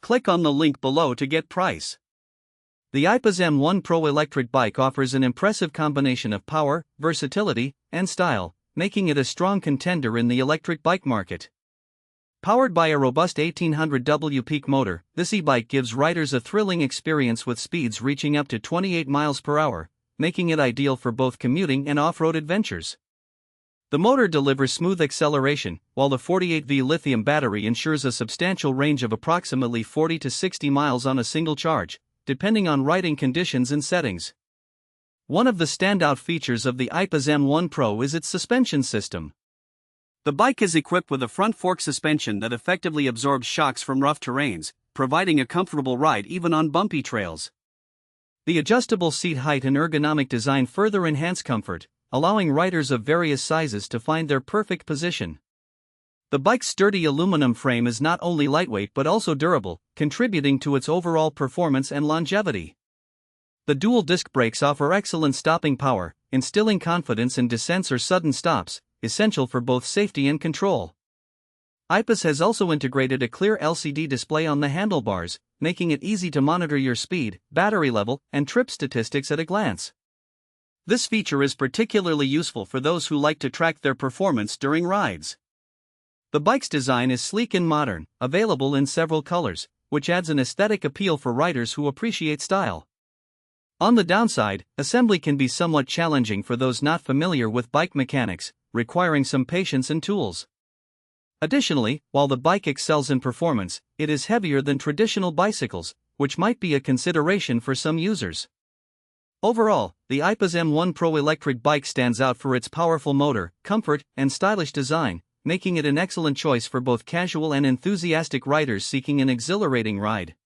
Click on the link below to get price. The Aipas M1 Pro electric bike offers an impressive combination of power, versatility, and style, making it a strong contender in the electric bike market. Powered by a robust 1800W peak motor, this e-bike gives riders a thrilling experience with speeds reaching up to 28 miles per hour, making it ideal for both commuting and off-road adventures. The motor delivers smooth acceleration, while the 48V lithium battery ensures a substantial range of approximately 40 to 60 miles on a single charge, depending on riding conditions and settings. One of the standout features of the Aipas M1 Pro is its suspension system. The bike is equipped with a front fork suspension that effectively absorbs shocks from rough terrains, providing a comfortable ride even on bumpy trails. The adjustable seat height and ergonomic design further enhance comfort, allowing riders of various sizes to find their perfect position. The bike's sturdy aluminum frame is not only lightweight but also durable, contributing to its overall performance and longevity. The dual disc brakes offer excellent stopping power, instilling confidence in descents or sudden stops, essential for both safety and control. Aipas has also integrated a clear LCD display on the handlebars, making it easy to monitor your speed, battery level, and trip statistics at a glance. This feature is particularly useful for those who like to track their performance during rides. The bike's design is sleek and modern, available in several colors, which adds an aesthetic appeal for riders who appreciate style. On the downside, assembly can be somewhat challenging for those not familiar with bike mechanics, requiring some patience and tools. Additionally, while the bike excels in performance, it is heavier than traditional bicycles, which might be a consideration for some users. Overall, the Aipas M1 Pro electric bike stands out for its powerful motor, comfort, and stylish design, making it an excellent choice for both casual and enthusiastic riders seeking an exhilarating ride.